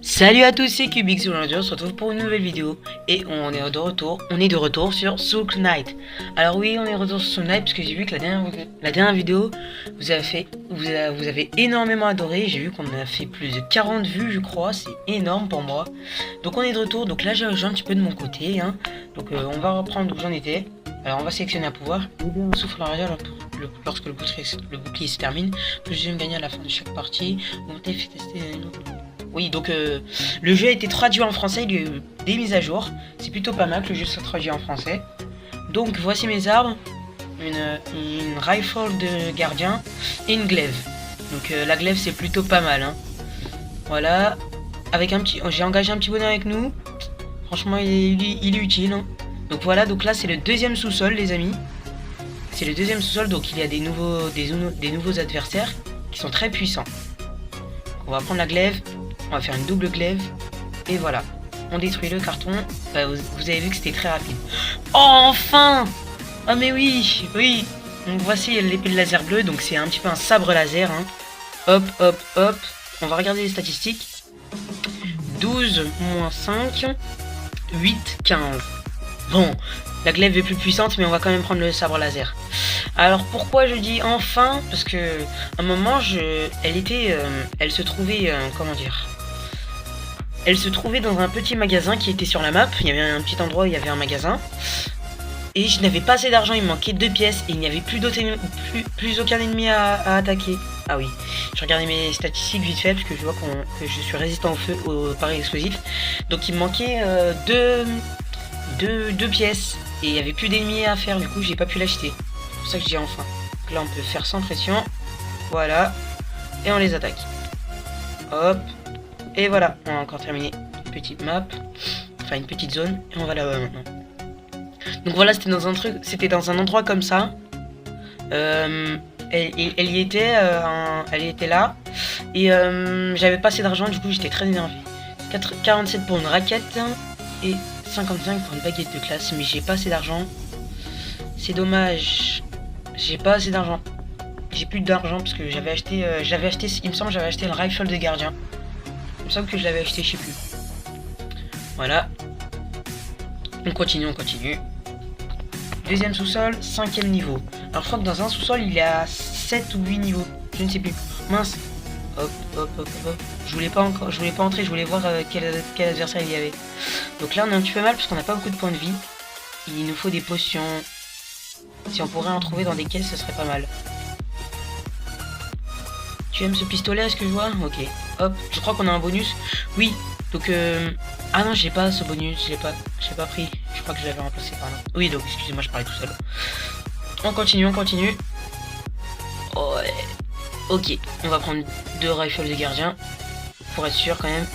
Salut à tous, c'est Cubix. Aujourd'hui on se retrouve pour une nouvelle vidéo et on est de retour sur Soul Knight. Alors oui, on est de retour sur Soul Knight parce que j'ai vu que la dernière vidéo vous avez énormément adoré. J'ai vu qu'on a fait plus de 40 vues je crois, c'est énorme pour moi. Donc on est de retour, donc là j'ai un petit peu de mon côté hein. Donc on va reprendre où j'en étais. Alors on va sélectionner un pouvoir, on souffle l'arrière lorsque le bouclier se termine, plus je gagne à la fin de chaque partie, monter fait tester. Oui, donc le jeu a été traduit en français, il y a eu des mises à jour. C'est plutôt pas mal que le jeu soit traduit en français. Donc voici mes armes. Une rifle de gardien et une glaive. Donc la glaive c'est plutôt pas mal hein. Voilà. Avec un petit. J'ai engagé un petit bonhomme avec nous. Franchement il est utile hein. Donc voilà, donc là c'est le deuxième sous-sol les amis. C'est le deuxième sous-sol, donc il y a des nouveaux adversaires qui sont très puissants. On va prendre la glaive. On va faire une double glaive. Et voilà. On détruit le carton. Bah, vous avez vu que c'était très rapide. Oh, enfin! Ah mais oui, oui. Donc voici l'épée de laser bleue. Donc c'est un petit peu un sabre laser. Hein. Hop, hop, hop. On va regarder les statistiques. 12, moins 5, 8, 15. Bon, la glaive est plus puissante, mais on va quand même prendre le sabre laser. Alors pourquoi je dis enfin? Parce que à un moment, elle se trouvait, comment dire? Elle se trouvait dans un petit magasin qui était sur la map. Il y avait un petit endroit où il y avait un magasin. Et je n'avais pas assez d'argent, il me manquait 2 pièces. Et il n'y avait plus aucun ennemi à attaquer. Ah oui, je regardais mes statistiques vite fait parce que je vois que je suis résistant au feu, au pareil explosif. Donc il me manquait 2 pièces. Et il n'y avait plus d'ennemis à faire, du coup j'ai pas pu l'acheter. C'est pour ça que je dis enfin. Donc là on peut faire sans pression. Voilà. Et on les attaque. Hop. Et voilà, on a encore terminé une petite map, enfin une petite zone, et on va là-bas maintenant. Donc voilà, c'était dans un endroit comme ça. Elle y était, elle était là, et j'avais pas assez d'argent, du coup j'étais très énervé. 47 pour une raquette et 55 pour une baguette de classe, mais j'ai pas assez d'argent. C'est dommage, j'ai pas assez d'argent. J'ai plus d'argent parce que j'avais acheté, il me semble, j'avais acheté le rifle de gardien. Il me semble que je l'avais acheté, je sais plus. Voilà. On continue. Deuxième sous-sol, 5ème niveau. Alors je crois que dans un sous-sol, il y a 7 ou 8 niveaux. Je ne sais plus. Mince. Hop, hop, hop, hop. Je voulais pas entrer, je voulais voir quel adversaire il y avait. Donc là, on est un petit peu mal parce qu'on n'a pas beaucoup de points de vie. Il nous faut des potions. Si on pourrait en trouver dans des caisses, ce serait pas mal. Tu aimes ce pistolet, est-ce que je vois? Ok. Hop, je crois qu'on a un bonus. Oui, donc ah non, j'ai pas ce bonus, j'ai pas pris. Je crois que je l'avais remplacé par là. Oui, donc excusez-moi, je parlais tout seul. On continue. Ouais. Ok, on va prendre 2 rifles de gardien. Pour être sûr quand même.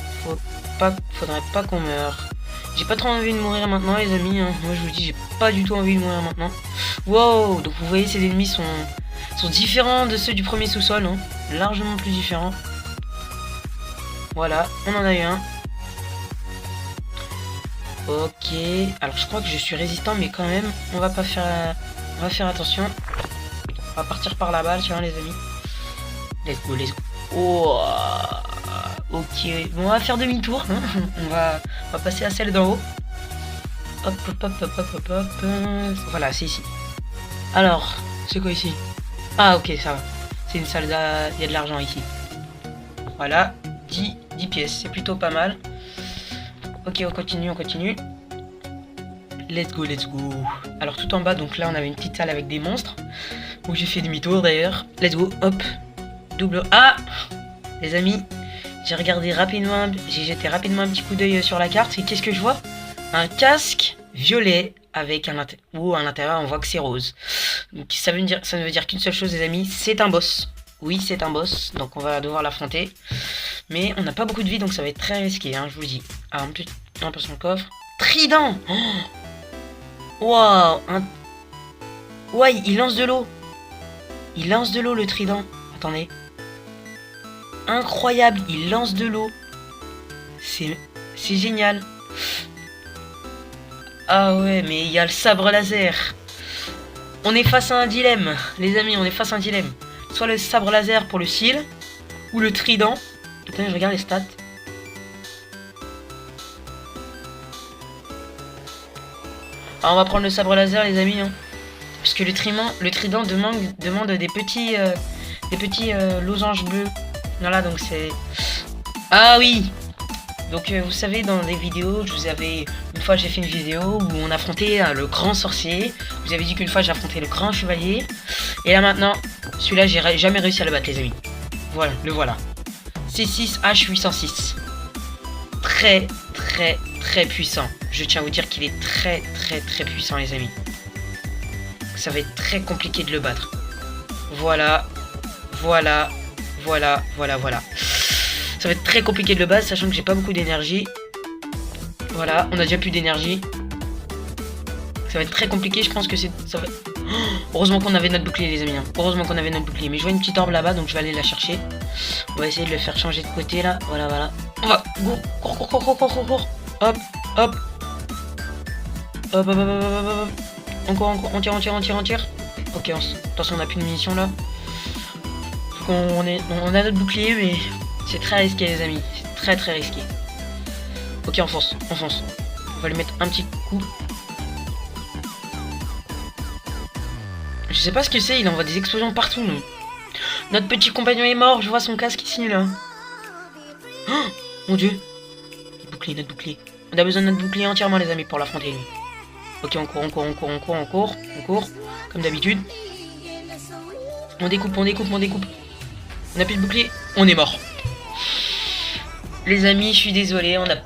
Faudrait pas qu'on meure. J'ai pas trop envie de mourir maintenant les amis. Hein. Moi je vous dis, j'ai pas du tout envie de mourir maintenant. Wow, donc vous voyez ces ennemis sont différents de ceux du premier sous-sol. Hein. Largement plus différents. Voilà, on en a eu un. Ok, alors je crois que je suis résistant, mais quand même, on va faire attention. On va partir par la balle, tiens les amis. Let's go. Oh, ok, bon, on va faire demi-tour. Hein. On va passer à celle d'en haut. Hop. Voilà, c'est ici. Alors, c'est quoi ici? Ah ok, ça va. C'est une salle, il y a de l'argent ici. Voilà. 10 pièces, c'est plutôt pas mal. Ok, on continue. Let's go. Alors tout en bas, donc là on avait une petite salle avec des monstres. Où j'ai fait demi-tour d'ailleurs. Let's go, hop. Double A. Les amis, j'ai jeté rapidement un petit coup d'œil sur la carte. Et qu'est-ce que je vois? Un casque violet avec à l'intérieur on voit que c'est rose. Donc ça ne veut dire qu'une seule chose les amis, c'est un boss. Oui, c'est un boss, donc on va devoir l'affronter. Mais on n'a pas beaucoup de vie, donc ça va être très risqué, hein, je vous le dis. Alors, un peu son coffre. Trident! Waouh! Ouais, il lance de l'eau. Il lance de l'eau, le trident. Attendez. Incroyable, il lance de l'eau. C'est génial. Ah ouais, mais il y a le sabre laser. On est face à un dilemme, les amis, Soit le sabre laser pour le cil, ou le trident. Attendez, je regarde les stats. Alors, on va prendre le sabre laser, les amis. Hein. Parce que le trident demande des petits losanges bleus. Voilà, donc c'est... Ah oui. Donc vous savez, dans des vidéos, une fois j'ai fait une vidéo où on affrontait le grand sorcier. Vous avez dit qu'une fois j'ai affronté le grand chevalier. Et là maintenant, celui-là j'ai jamais réussi à le battre, les amis. Voilà, le voilà. C6H806. Très puissant. Je tiens à vous dire qu'il est très puissant, les amis. Ça va être très compliqué de le battre. Voilà. Ça va être très compliqué de le battre, sachant que j'ai pas beaucoup d'énergie. Voilà, on a déjà plus d'énergie. Ça va être très compliqué, je pense que ça va... Oh, heureusement qu'on avait notre bouclier, les amis. Hein. Heureusement qu'on avait notre bouclier. Mais je vois une petite orbe là-bas, donc je vais aller la chercher. On va essayer de le faire changer de côté, là. Voilà. On va... Go. Cours. Hop. Encore. On tire. Ok, attention, on a plus de munitions, là. On a notre bouclier, mais... C'est très risqué, les amis. C'est très risqué. Ok, on fonce. On va lui mettre un petit coup. Je sais pas ce que c'est, il envoie des explosions partout, nous. Notre petit compagnon est mort, je vois son casque ici, là. Oh, mon dieu. Notre bouclier. On a besoin de notre bouclier entièrement, les amis, pour l'affronter, lui. Ok, on court. Comme d'habitude. On découpe. On a plus de bouclier. On est mort. Les amis, je suis désolé, on a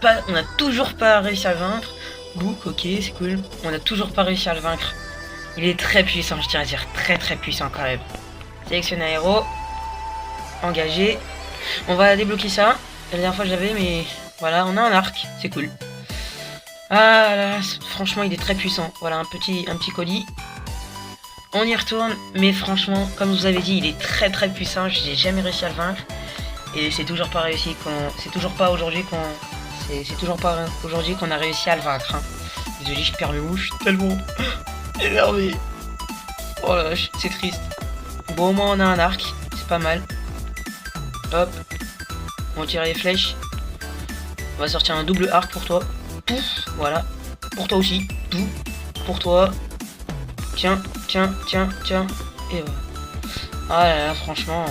toujours pas réussi à le vaincre. Book, ok, c'est cool. On a toujours pas réussi à le vaincre. Il est très puissant, je tiens à dire. Très puissant quand même. Sélectionner un héros. Engagé. On va débloquer ça. La dernière fois je l'avais, mais voilà, on a un arc. C'est cool. Ah là, franchement, il est très puissant. Voilà, un petit colis. On y retourne, mais franchement, comme je vous avais dit, il est très puissant. J'ai jamais réussi à le vaincre. Et c'est toujours pas réussi c'est toujours pas aujourd'hui qu'on a réussi à le vaincre. Hein. Désolé, je perds le mot, je suis tellement énervé. Oh là, c'est triste. Bon, au moins on a un arc, c'est pas mal. Hop, on tire les flèches. On va sortir un double arc pour toi. Pouf, voilà. Pour toi aussi. Tout. Pour toi. Tiens. Et voilà. Ah là là, franchement.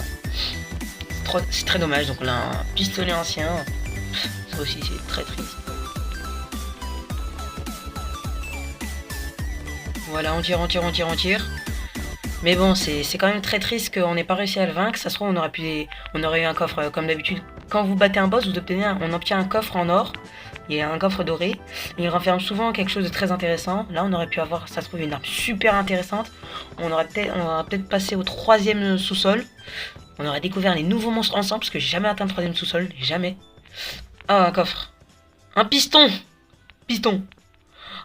C'est très dommage, donc on a un pistolet ancien. Ça aussi c'est très triste. Voilà, on tire. Mais bon, c'est quand même très triste qu'on n'ait pas réussi à le vaincre. Ça se trouve, on aurait eu un coffre comme d'habitude. Quand vous battez un boss, on obtient un coffre en or. Il y a un coffre doré. Il renferme souvent quelque chose de très intéressant. Là, on aurait pu avoir, ça se trouve, une arme super intéressante. On aurait peut-être passé au 3e sous-sol. On aurait découvert les nouveaux monstres ensemble, parce que j'ai jamais atteint le 3e sous-sol. Jamais. Ah, un coffre. Un piston.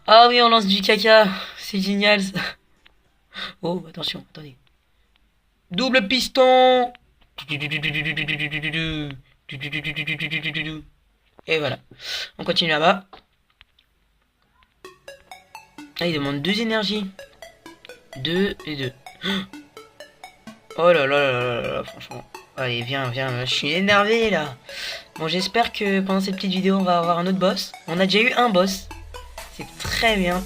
Ah oui, on lance du caca. C'est génial, ça. Oh, attention, attendez. Double piston. Et voilà. On continue là-bas. Ah, il demande 2 énergies. 2 et 2. Oh là là, franchement. Allez, viens, je suis énervé là. Bon, j'espère que pendant cette petite vidéo, on va avoir un autre boss. On a déjà eu un boss. C'est très bien.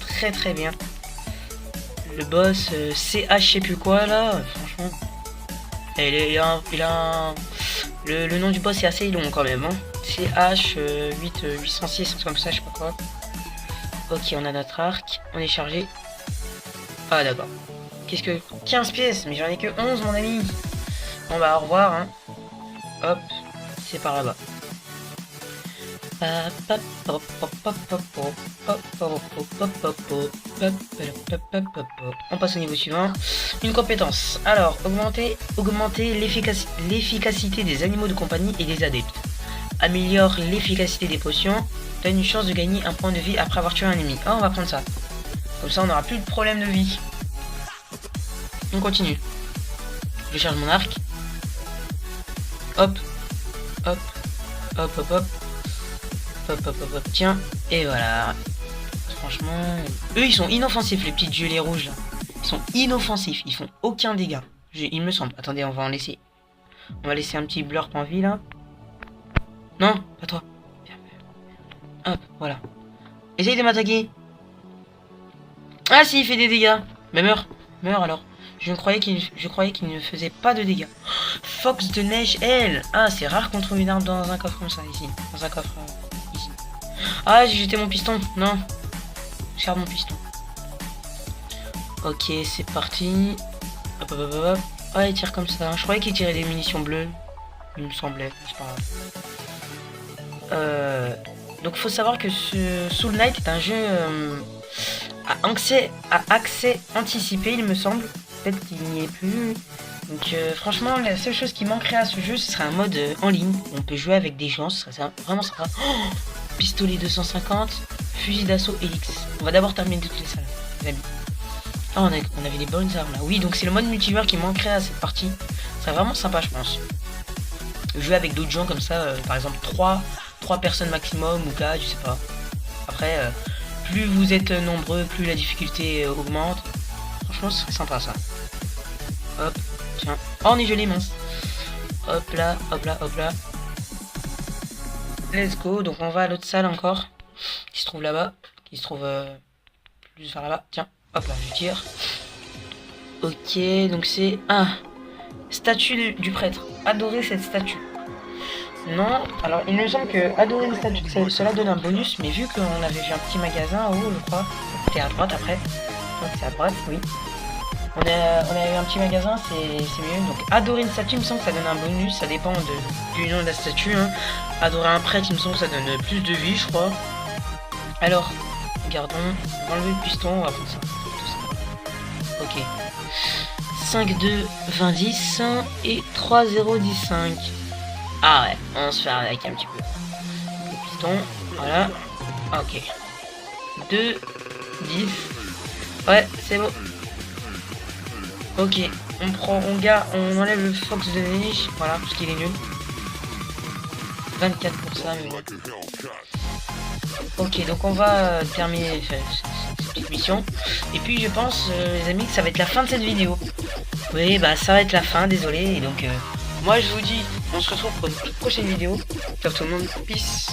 Le boss CH, je sais plus quoi là, franchement. Le nom du boss est assez long quand même. Hein. CH 806, comme ça, je sais pas quoi. Ok, on a notre arc. On est chargé. Ah, d'accord. Qu'est-ce que... 15 pièces, mais j'en ai que 11, mon ami. Bon bah, au revoir, hein. Hop, c'est par là-bas. On passe au niveau suivant. Une compétence. Alors, augmenter l'efficacité des animaux de compagnie et des adeptes. Améliore l'efficacité des potions. Donne une chance de gagner un point de vie après avoir tué un ennemi. Ah, on va prendre ça. Comme ça, on n'aura plus de problème de vie. On continue. Je charge mon arc. Hop. Tiens. Et voilà. Franchement... Eux, ils sont inoffensifs, les petits gelées rouges, là. Ils sont inoffensifs. Ils font aucun dégât. Il me semble. Attendez, on va en laisser. On va laisser un petit blurp en vie, là. Non, pas toi. Hop, voilà. Essaye de m'attaquer. Ah si, il fait des dégâts. Mais meurs. Meurs alors. Je croyais qu'il ne faisait pas de dégâts. Fox de neige, elle. Ah, c'est rare qu'on trouve une arme dans un coffre comme ça, ici. Dans un coffre, ici. Ah, j'ai jeté mon piston. Non. Je garde mon piston. Ok, c'est parti. Hop, hop, hop, hop. Ah, il tire comme ça. Je croyais qu'il tirait des munitions bleues. Il me semblait. C'est pas grave. Donc, faut savoir que ce Soul Knight est un jeu à accès anticipé, il me semble. Peut-être qu'il n'y est plus. Donc franchement, la seule chose qui manquerait à ce jeu, ce serait un mode en ligne. On peut jouer avec des gens, ce serait vraiment sympa. Oh, pistolet 250, fusil d'assaut Helix. On va d'abord terminer toutes les salles, les amis. Ah, on avait des bonnes armes là. Oui, donc c'est le mode multijoueur qui manquerait à cette partie. Ce serait vraiment sympa, je pense. Jouer avec d'autres gens comme ça, par exemple 3 personnes maximum ou 4, je sais pas. Après, plus vous êtes nombreux, plus la difficulté augmente. Franchement, ce serait sympa ça. Hop, tiens. Oh, on est gelé, mince. Hop là, hop là, hop là. Let's go. Donc on va à l'autre salle encore. Qui se trouve là-bas. Qui se trouve plus vers là-bas. Tiens, hop là, je tire. Ok, donc c'est... Ah, statue du prêtre. Adorez cette statue. Non, alors il me semble que adorer une statue, cela donne un bonus, mais vu qu'on avait vu un petit magasin en haut, je crois. C'était à droite après. Donc c'est à droite, oui. On a eu un petit magasin, c'est mieux. Donc adorer une statue, il me semble que ça donne un bonus, ça dépend du nom de la statue. Hein. Adorer un prêtre, il me semble que ça donne plus de vie, je crois. Alors, regardons, on va enlever le piston, on va prendre ça. Tout ça. Ok. 5, 2, 20, 10 et 3, 0, 10, 5. Ah ouais, on se fait avec un petit peu. Le piston, voilà. Ok. 2, 10. Ouais, c'est bon. Ok, on enlève le Fox de neige, voilà, parce qu'il est nul. 24 pour ça, mais bon. Ok, donc on va terminer cette petite mission. Et puis je pense, les amis, que ça va être la fin de cette vidéo. Oui, bah ça va être la fin, désolé. Et donc, moi je vous dis, on se retrouve pour une toute prochaine vidéo. Ciao tout le monde, peace.